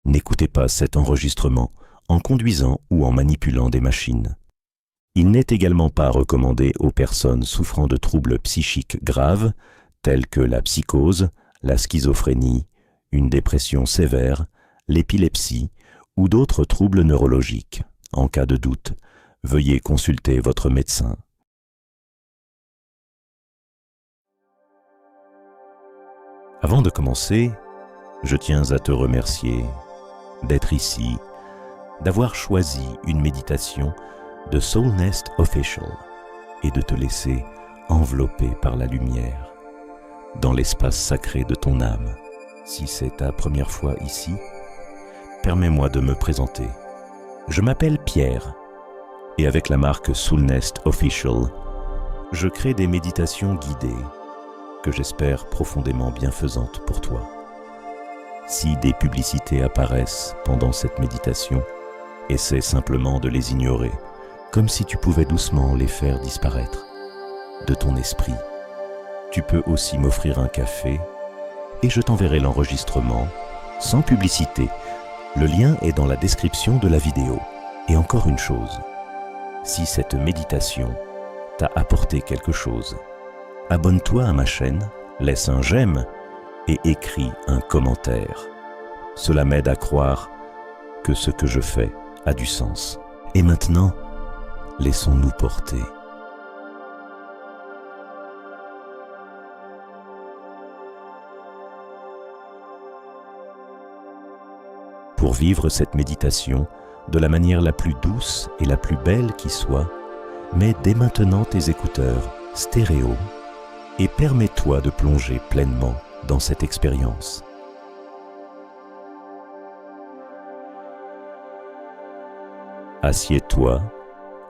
N'écoutez pas cet enregistrement en conduisant ou en manipulant des machines. Il n'est également pas recommandé aux personnes souffrant de troubles psychiques graves tels que la psychose, la schizophrénie, une dépression sévère, l'épilepsie ou d'autres troubles neurologiques. En cas de doute, veuillez consulter votre médecin. Avant de commencer, je tiens à te remercier d'être ici, d'avoir choisi une méditation de Soulnest Official et de te laisser envelopper par la lumière dans l'espace sacré de ton âme. Si c'est ta première fois ici, permets-moi de me présenter. Je m'appelle Pierre et avec la marque Soulnest Official, je crée des méditations guidées que j'espère profondément bienfaisantes pour toi. Si des publicités apparaissent pendant cette méditation, essaie simplement de les ignorer, comme si tu pouvais doucement les faire disparaître de ton esprit. Tu peux aussi m'offrir un café et je t'enverrai l'enregistrement sans publicité. Le lien est dans la description de la vidéo. Et encore une chose, si cette méditation t'a apporté quelque chose, abonne-toi à ma chaîne, laisse un j'aime et écris un commentaire. Cela m'aide à croire que ce que je fais a du sens. Et maintenant, laissons-nous porter. Pour vivre cette méditation de la manière la plus douce et la plus belle qui soit, mets dès maintenant tes écouteurs stéréo et permets-toi de plonger pleinement dans cette expérience. Assieds-toi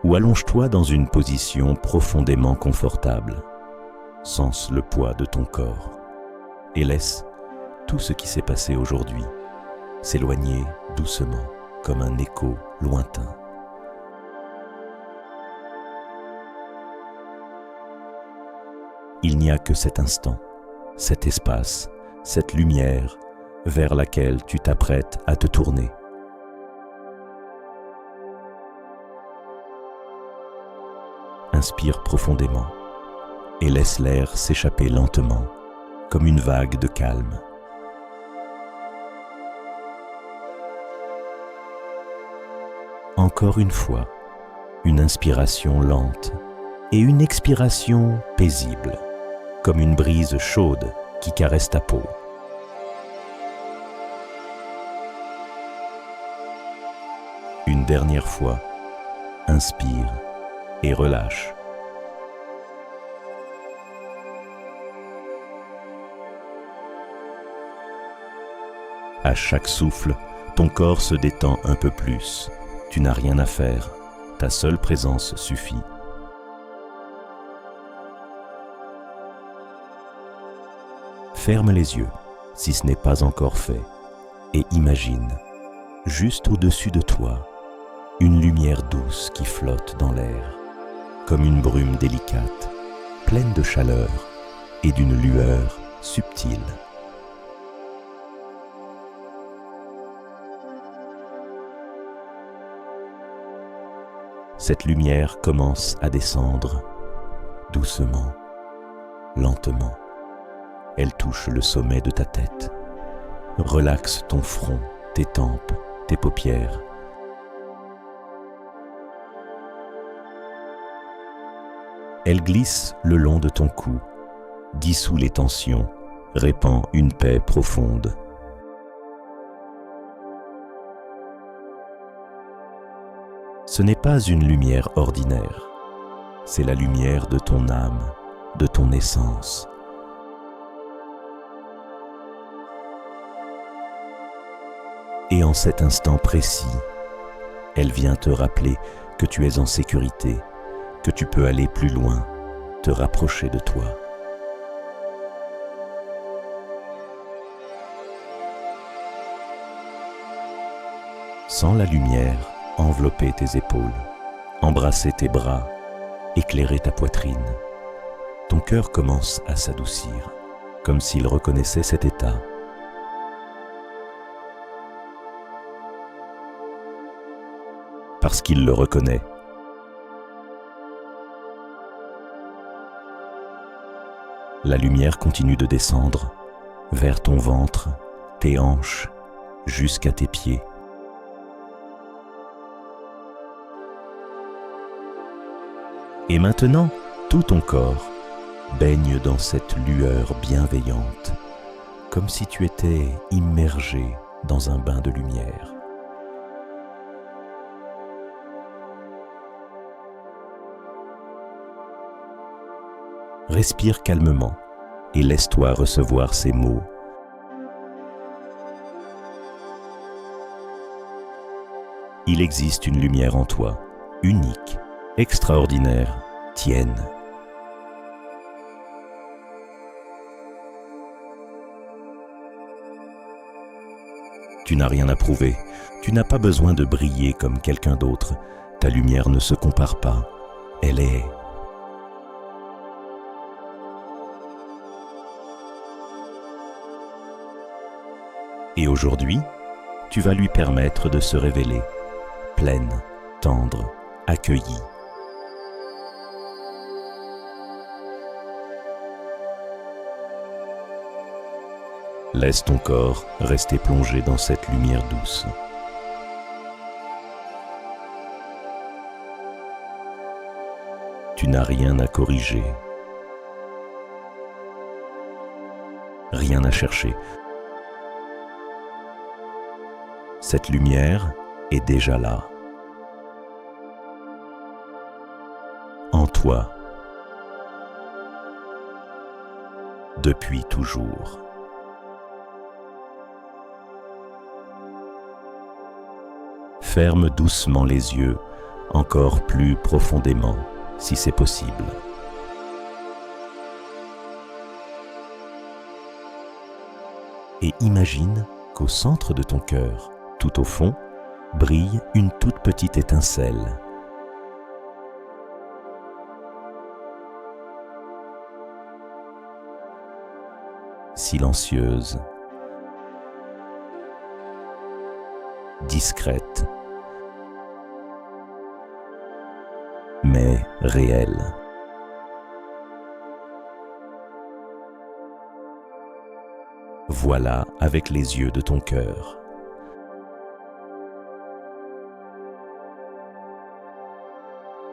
ou allonge-toi dans une position profondément confortable. Sens le poids de ton corps et laisse tout ce qui s'est passé aujourd'hui s'éloigner doucement comme un écho lointain. Il n'y a que cet instant, cet espace, cette lumière vers laquelle tu t'apprêtes à te tourner. Inspire profondément et laisse l'air s'échapper lentement, comme une vague de calme. Encore une fois, une inspiration lente et une expiration paisible, comme une brise chaude qui caresse ta peau. Une dernière fois, inspire et relâche. À chaque souffle, ton corps se détend un peu plus. Tu n'as rien à faire, ta seule présence suffit. Ferme les yeux, si ce n'est pas encore fait, et imagine, juste au-dessus de toi, une lumière douce qui flotte dans l'air, comme une brume délicate, pleine de chaleur et d'une lueur subtile. Cette lumière commence à descendre doucement, lentement. Elle touche le sommet de ta tête. Relaxe ton front, tes tempes, tes paupières. Elle glisse le long de ton cou, dissout les tensions, répand une paix profonde. Ce n'est pas une lumière ordinaire, c'est la lumière de ton âme, de ton essence. Et en cet instant précis, elle vient te rappeler que tu es en sécurité, que tu peux aller plus loin, te rapprocher de toi. Sens la lumière envelopper tes épaules, embrasser tes bras, éclairer ta poitrine. Ton cœur commence à s'adoucir, comme s'il reconnaissait cet état. parce qu'il le reconnaît. La lumière continue de descendre vers ton ventre, tes hanches, jusqu'à tes pieds. Et maintenant, tout ton corps baigne dans cette lueur bienveillante, comme si tu étais immergé dans un bain de lumière. Respire calmement et laisse-toi recevoir ces mots. Il existe une lumière en toi, unique, extraordinaire, tienne. Tu n'as rien à prouver, tu n'as pas besoin de briller comme quelqu'un d'autre. Ta lumière ne se compare pas, elle est. Et aujourd'hui, tu vas lui permettre de se révéler, pleine, tendre, accueillie. Laisse ton corps rester plongé dans cette lumière douce. Tu n'as rien à corriger, rien à chercher. Cette lumière est déjà là, en toi, depuis toujours. Ferme doucement les yeux, encore plus profondément, si c'est possible. Et imagine qu'au centre de ton cœur, tout au fond, brille une toute petite étincelle. Silencieuse, discrète, mais réelle. Voilà avec les yeux de ton cœur.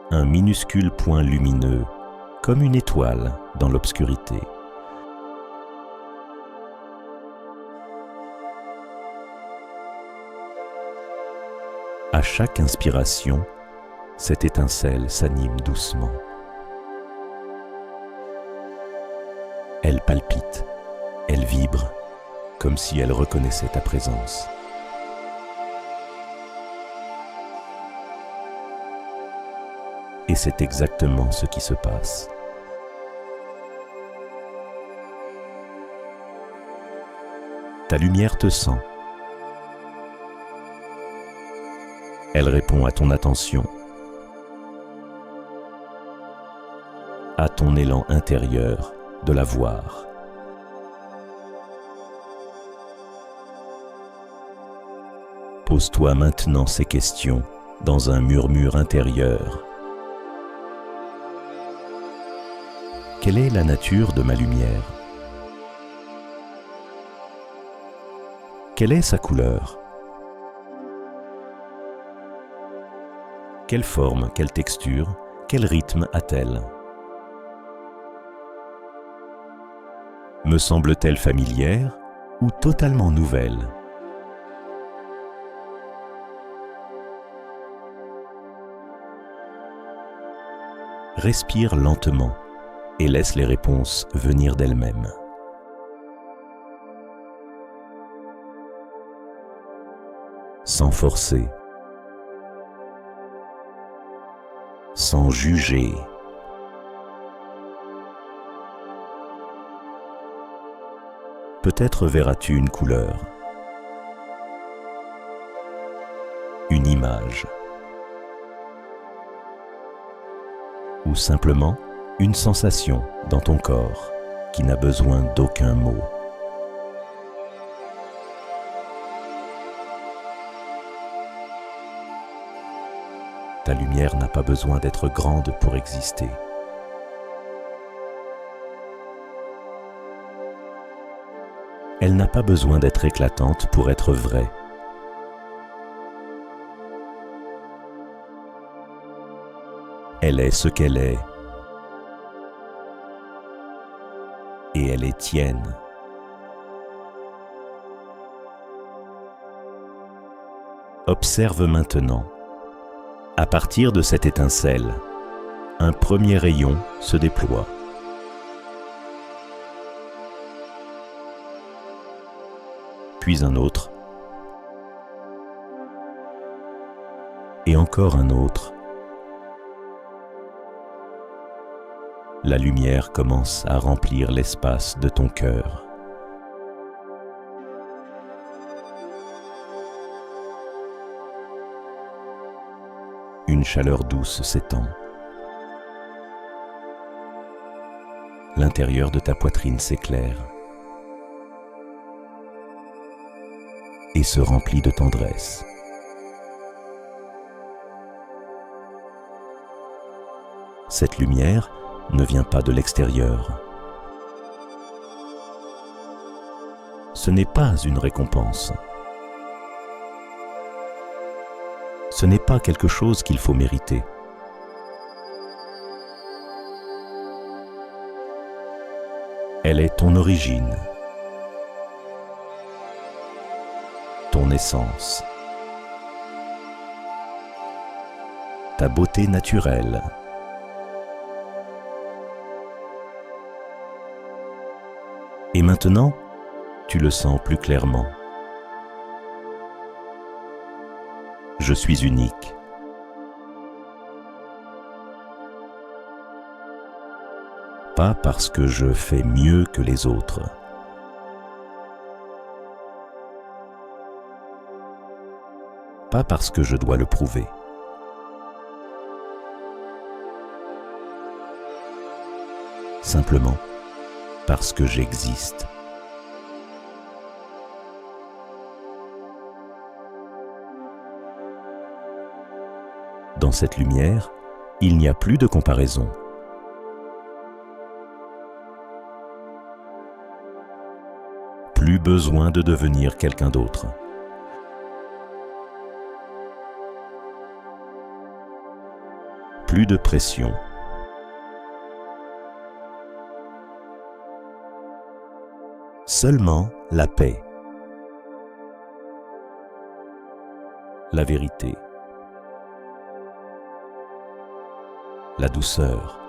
Un minuscule point lumineux, comme une étoile dans l'obscurité. À chaque inspiration, cette étincelle s'anime doucement. Elle palpite, elle vibre, comme si elle reconnaissait ta présence. Et c'est exactement ce qui se passe. Ta lumière te sent. Elle répond à ton attention, à ton élan intérieur de la voir. Pose-toi maintenant ces questions dans un murmure intérieur. Quelle est la nature de ma lumière? Quelle est sa couleur? Quelle forme, quelle texture, quel rythme a-t-elle? Me semble-t-elle familière ou totalement nouvelle? Respire lentement et laisse les réponses venir d'elles-mêmes. Sans forcer, sans juger. Peut-être verras-tu une couleur, une image, ou simplement une sensation dans ton corps qui n'a besoin d'aucun mot. Ta lumière n'a pas besoin d'être grande pour exister. Elle n'a pas besoin d'être éclatante pour être vraie. Elle est ce qu'elle est. Et elle est tienne. Observe maintenant. À partir de cette étincelle, un premier rayon se déploie. Puis un autre. Et encore un autre. La lumière commence à remplir l'espace de ton cœur. Une chaleur douce s'étend. L'intérieur de ta poitrine s'éclaire et se remplit de tendresse. Cette lumière ne vient pas de l'extérieur. Ce n'est pas une récompense. Ce n'est pas quelque chose qu'il faut mériter. Elle est ton origine, ton essence, ta beauté naturelle. Et maintenant, tu le sens plus clairement. Je suis unique. Pas parce que je fais mieux que les autres. Pas parce que je dois le prouver. Simplement parce que j'existe. Dans cette lumière, il n'y a plus de comparaison. Plus besoin de devenir quelqu'un d'autre. Plus de pression. Seulement la paix. La vérité. La douceur.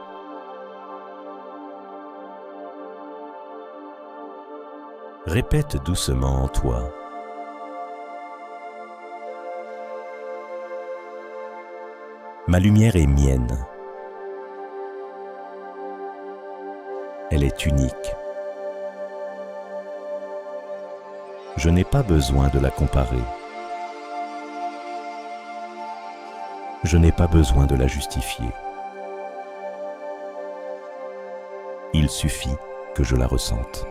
Répète doucement en toi. Ma lumière est mienne. Elle est unique. Je n'ai pas besoin de la comparer. Je n'ai pas besoin de la justifier. Il suffit que je la ressente.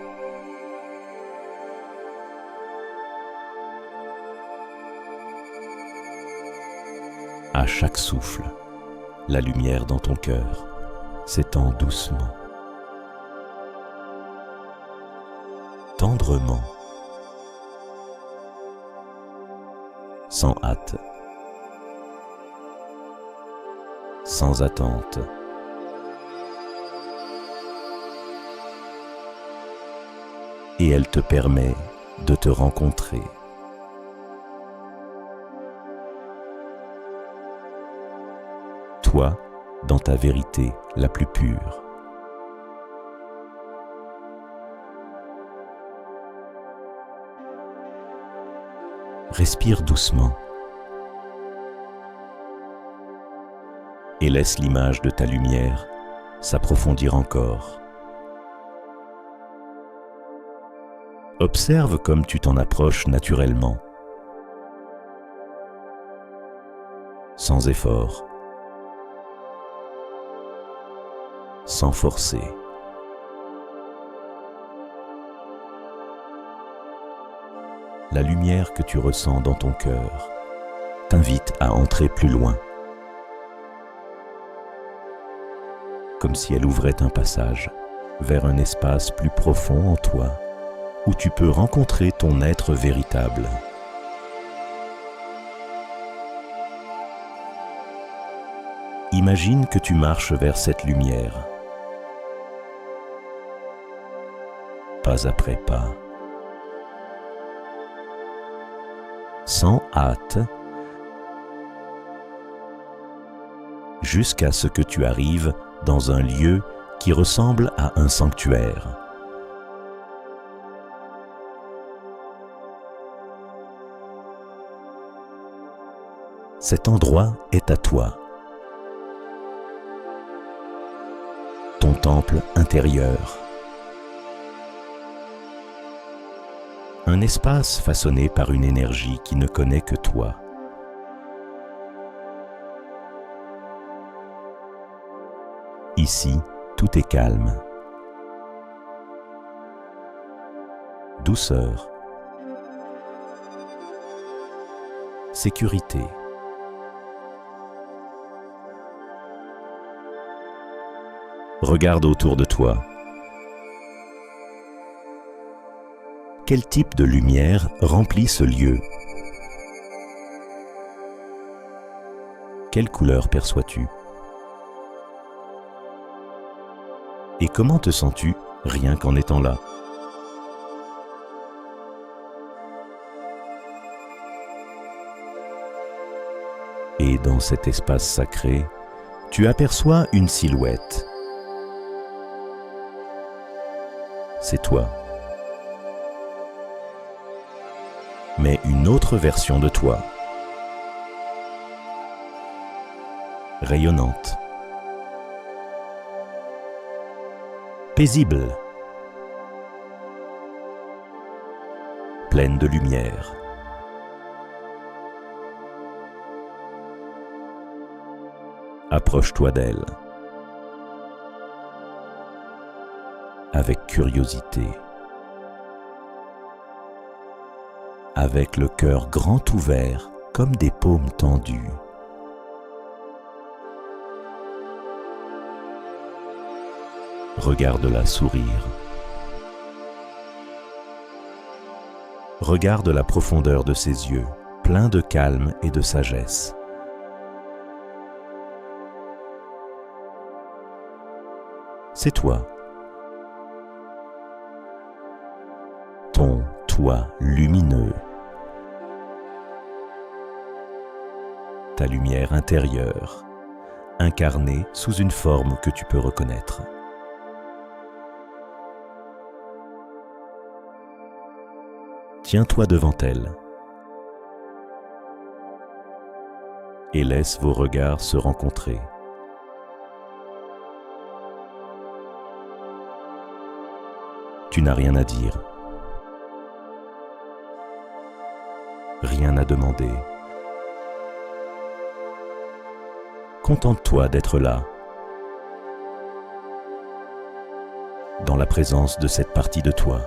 À chaque souffle, la lumière dans ton cœur s'étend doucement, tendrement, sans hâte, sans attente. Et elle te permet de te rencontrer. Toi, dans ta vérité la plus pure. Respire doucement et laisse l'image de ta lumière s'approfondir encore. Observe comme tu t'en approches naturellement, sans effort, sans forcer. La lumière que tu ressens dans ton cœur t'invite à entrer plus loin, comme si elle ouvrait un passage vers un espace plus profond en toi, où tu peux rencontrer ton être véritable. Imagine que tu marches vers cette lumière, pas après pas, sans hâte, jusqu'à ce que tu arrives dans un lieu qui ressemble à un sanctuaire. Cet endroit est à toi, ton temple intérieur. Un espace façonné par une énergie qui ne connaît que toi. Ici, tout est calme. Douceur. Sécurité. Regarde autour de toi. Quel type de lumière remplit ce lieu? Quelle couleur perçois-tu? Et comment te sens-tu rien qu'en étant là? Et dans cet espace sacré, tu aperçois une silhouette. C'est toi. Mais une autre version de toi. Rayonnante. Paisible. Pleine de lumière. Approche-toi d'elle. Avec curiosité. Avec le cœur grand ouvert, comme des paumes tendues. Regarde-la sourire. Regarde la profondeur de ses yeux, pleins de calme et de sagesse. C'est toi. Ton toi lumineux. Ta lumière intérieure, incarnée sous une forme que tu peux reconnaître. Tiens-toi devant elle et laisse vos regards se rencontrer. Tu n'as rien à dire, rien à demander. Contente-toi d'être là, dans la présence de cette partie de toi.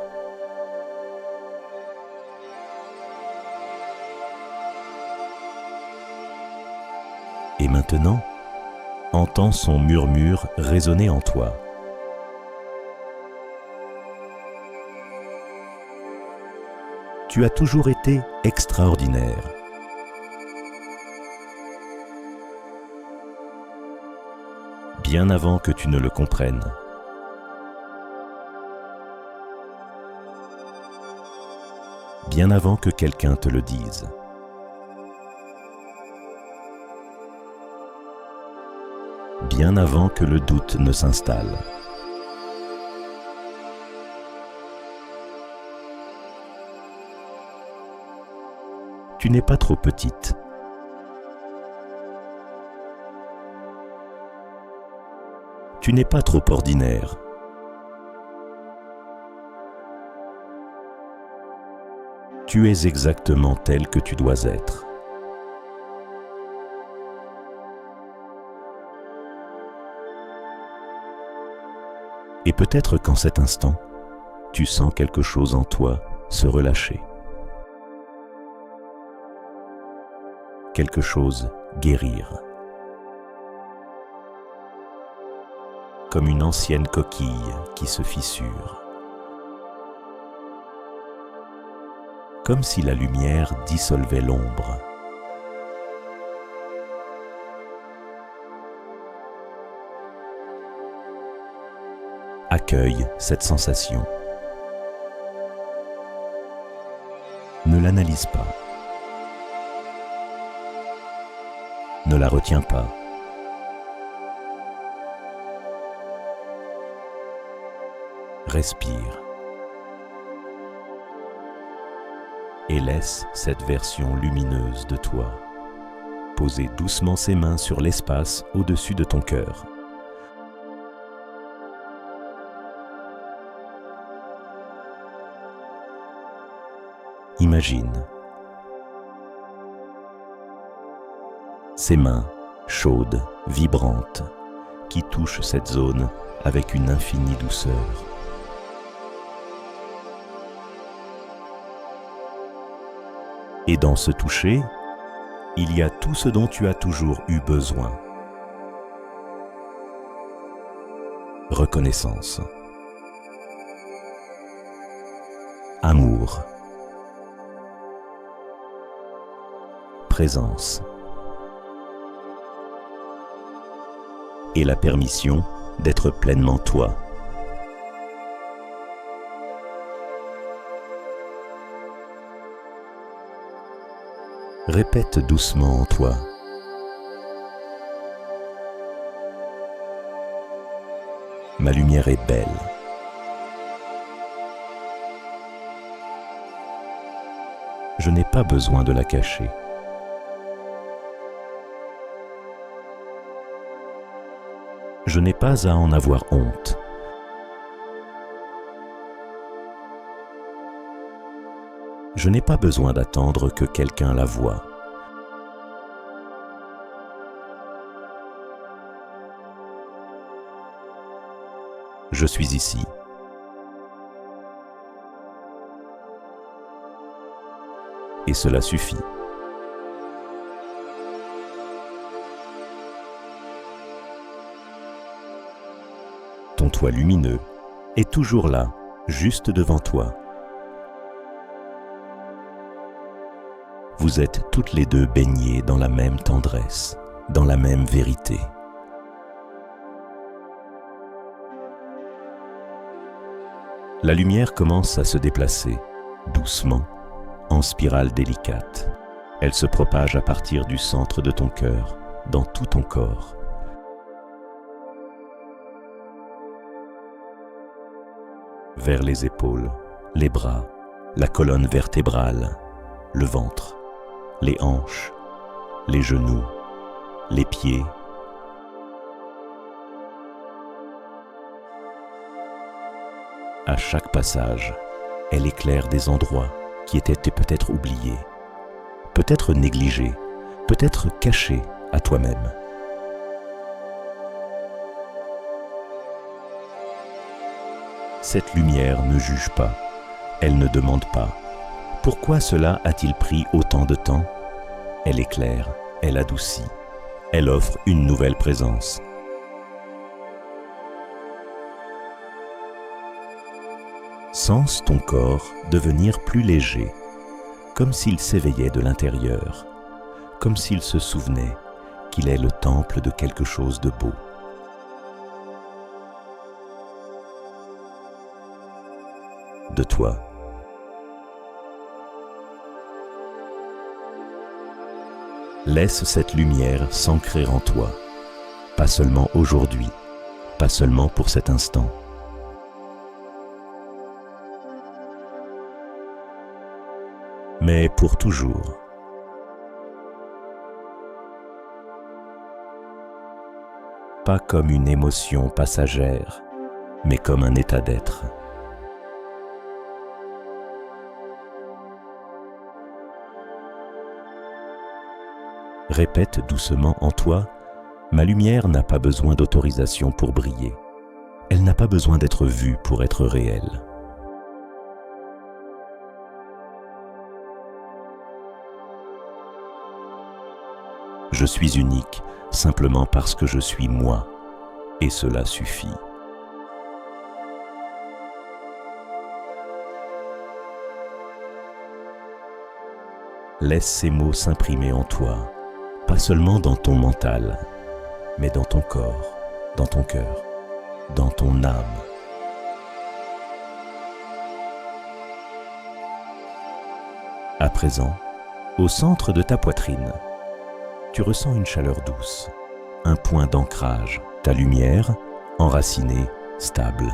Et maintenant, entends son murmure résonner en toi. Tu as toujours été extraordinaire. Bien avant que tu ne le comprennes. Bien avant que quelqu'un te le dise. Bien avant que le doute ne s'installe. Tu n'es pas trop petite. Tu n'es pas trop ordinaire. Tu es exactement tel que tu dois être. Et peut-être qu'en cet instant, tu sens quelque chose en toi se relâcher. Quelque chose guérir. comme une ancienne coquille qui se fissure. Comme si la lumière dissolvait l'ombre. Accueille cette sensation. Ne l'analyse pas. Ne la retiens pas. Respire. Et laisse cette version lumineuse de toi poser doucement ses mains sur l'espace au-dessus de ton cœur. Imagine ces mains chaudes, vibrantes, qui touchent cette zone avec une infinie douceur. Et dans ce toucher, il y a tout ce dont tu as toujours eu besoin. Reconnaissance. Amour. Présence. Et la permission d'être pleinement toi. Répète doucement en toi. Ma lumière est belle. Je n'ai pas besoin de la cacher. Je n'ai pas à en avoir honte. Je n'ai pas besoin d'attendre que quelqu'un la voie. Je suis ici. Et cela suffit. Ton toit lumineux est toujours là, juste devant toi. Vous êtes toutes les deux baignées dans la même tendresse, dans la même vérité. La lumière commence à se déplacer, doucement, en spirale délicate. Elle se propage à partir du centre de ton cœur, dans tout ton corps. Vers les épaules, les bras, la colonne vertébrale, le ventre, les hanches, les genoux, les pieds. À chaque passage, elle éclaire des endroits qui étaient peut-être oubliés, peut-être négligés, peut-être cachés à toi-même. Cette lumière ne juge pas, elle ne demande pas. Pourquoi cela a-t-il pris autant de temps? Elle éclaire, elle adoucit, elle offre une nouvelle présence. Sens ton corps devenir plus léger, comme s'il s'éveillait de l'intérieur, comme s'il se souvenait qu'il est le temple de quelque chose de beau. De toi. Laisse cette lumière s'ancrer en toi, pas seulement aujourd'hui, pas seulement pour cet instant. Mais pour toujours. Pas comme une émotion passagère, mais comme un état d'être. Répète doucement en toi, ma lumière n'a pas besoin d'autorisation pour briller. Elle n'a pas besoin d'être vue pour être réelle. Je suis unique simplement parce que je suis moi, et cela suffit. Laisse ces mots s'imprimer en toi, pas seulement dans ton mental, mais dans ton corps, dans ton cœur, dans ton âme. À présent, au centre de ta poitrine, tu ressens une chaleur douce, un point d'ancrage, ta lumière enracinée, stable.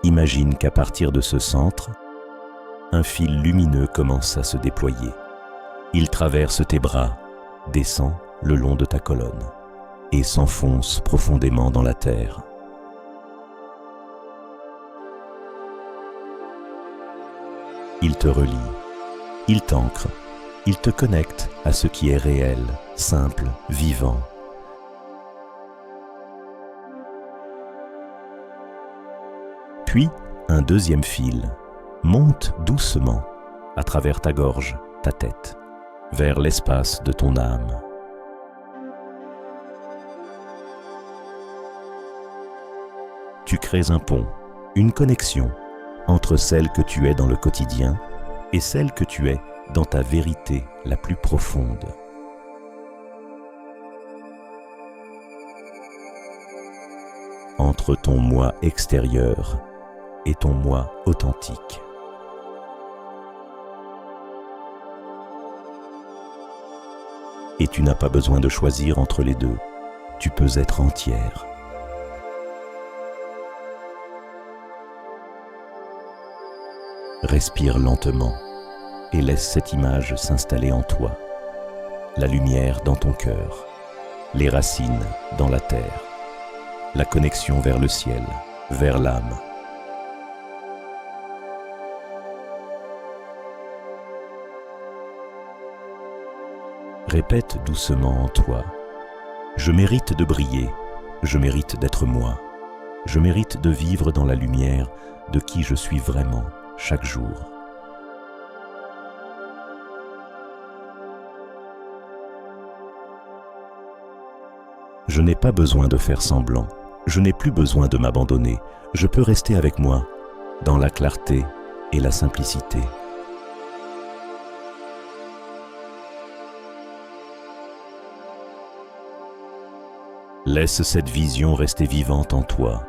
Imagine qu'à partir de ce centre, un fil lumineux commence à se déployer. Il traverse tes bras, descend le long de ta colonne et s'enfonce profondément dans la terre. Il te relie, il t'ancre, il te connecte à ce qui est réel, simple, vivant. Puis, un deuxième fil monte doucement à travers ta gorge, ta tête, vers l'espace de ton âme. Tu crées un pont, une connexion entre celle que tu es dans le quotidien et celle que tu es dans ta vérité la plus profonde. Entre ton moi extérieur et ton moi authentique. Et tu n'as pas besoin de choisir entre les deux. Tu peux être entière. Respire lentement et laisse cette image s'installer en toi. La lumière dans ton cœur, les racines dans la terre, la connexion vers le ciel, vers l'âme. Répète doucement en toi, je mérite de briller, je mérite d'être moi, je mérite de vivre dans la lumière de qui je suis vraiment chaque jour. Je n'ai pas besoin de faire semblant, je n'ai plus besoin de m'abandonner, je peux rester avec moi, dans la clarté et la simplicité. Laisse cette vision rester vivante en toi,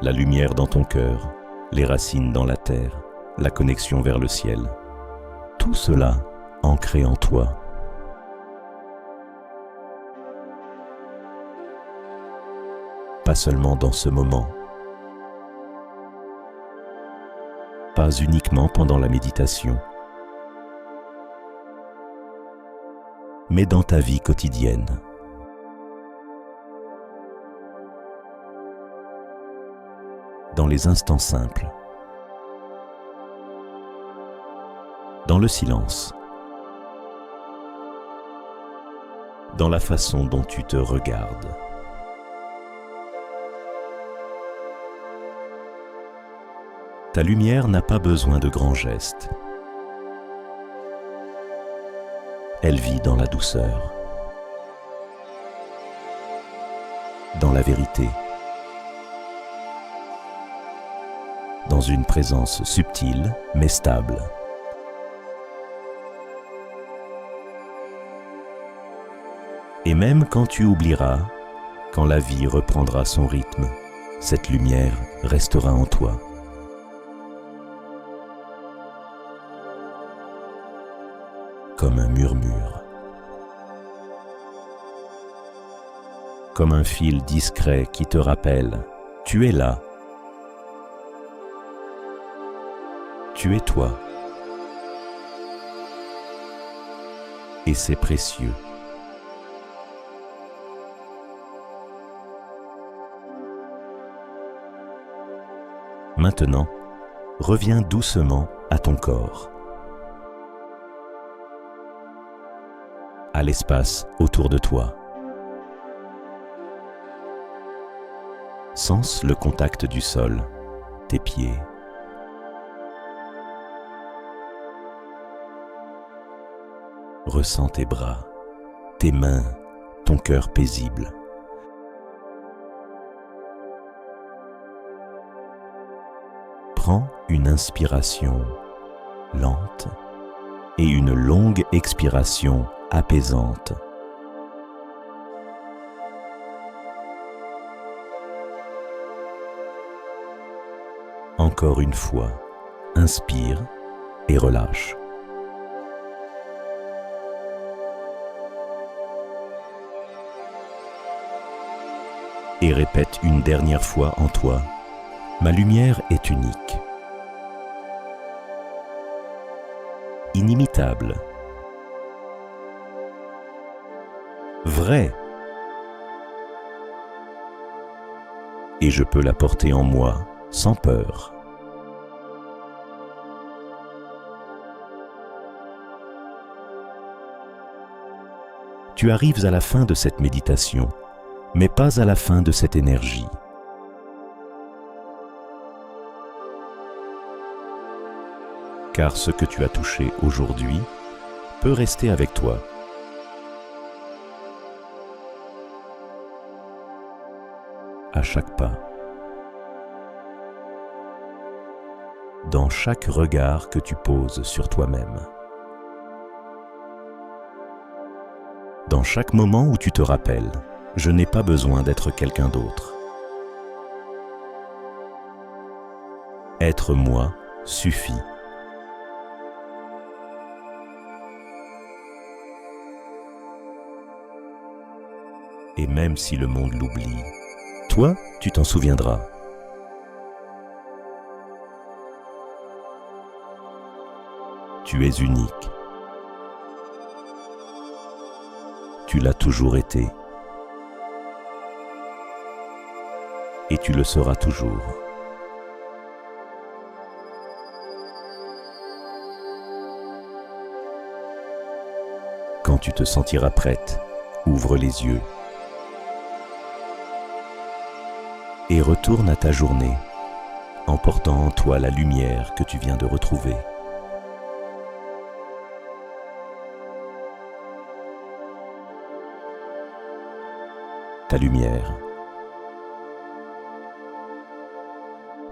la lumière dans ton cœur, les racines dans la terre, la connexion vers le ciel. Tout cela ancré en toi. Pas seulement dans ce moment, pas uniquement pendant la méditation, mais dans ta vie quotidienne. Dans les instants simples, dans le silence, dans la façon dont tu te regardes. Ta lumière n'a pas besoin de grands gestes. Elle vit dans la douceur, dans la vérité, dans une présence subtile mais stable. Et même quand tu oublieras, quand la vie reprendra son rythme, cette lumière restera en toi. Comme un murmure, comme un fil discret qui te rappelle, tu es là. Tu es toi. Et c'est précieux. Maintenant, reviens doucement à ton corps, à l'espace autour de toi. Sens le contact du sol, tes pieds. Ressens tes bras, tes mains, ton cœur paisible. Prends une inspiration lente et une longue expiration apaisante. Encore une fois, inspire et relâche. Et répète une dernière fois en toi, ma lumière est unique, inimitable, vraie, et je peux la porter en moi sans peur. Tu arrives à la fin de cette méditation, mais pas à la fin de cette énergie. Car ce que tu as touché aujourd'hui peut rester avec toi. À chaque pas. Dans chaque regard que tu poses sur toi-même. Dans chaque moment où tu te rappelles, je n'ai pas besoin d'être quelqu'un d'autre. Être moi suffit. Et même si le monde l'oublie, toi, tu t'en souviendras. Tu es unique. Tu l'as toujours été. Et tu le seras toujours. Quand tu te sentiras prête, ouvre les yeux et retourne à ta journée en portant en toi la lumière que tu viens de retrouver. Ta lumière,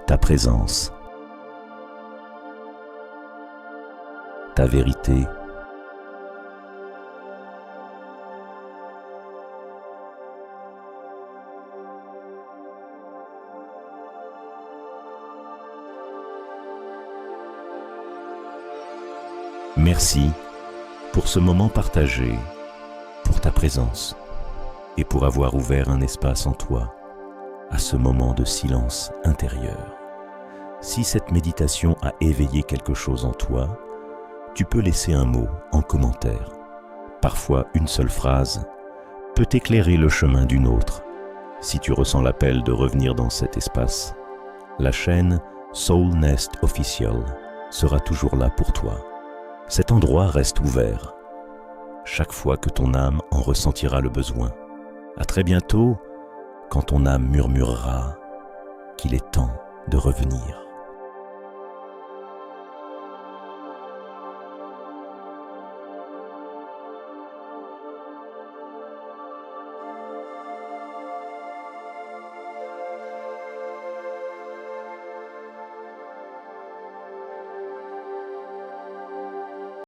ta présence, ta vérité, merci pour ce moment partagé, pour ta présence et pour avoir ouvert un espace en toi à ce moment de silence intérieur. Si cette méditation a éveillé quelque chose en toi, tu peux laisser un mot en commentaire. Parfois, une seule phrase peut éclairer le chemin d'une autre. Si tu ressens l'appel de revenir dans cet espace, la chaîne Soul Nest Official sera toujours là pour toi. Cet endroit reste ouvert chaque fois que ton âme en ressentira le besoin. À très bientôt, quand ton âme murmurera qu'il est temps de revenir.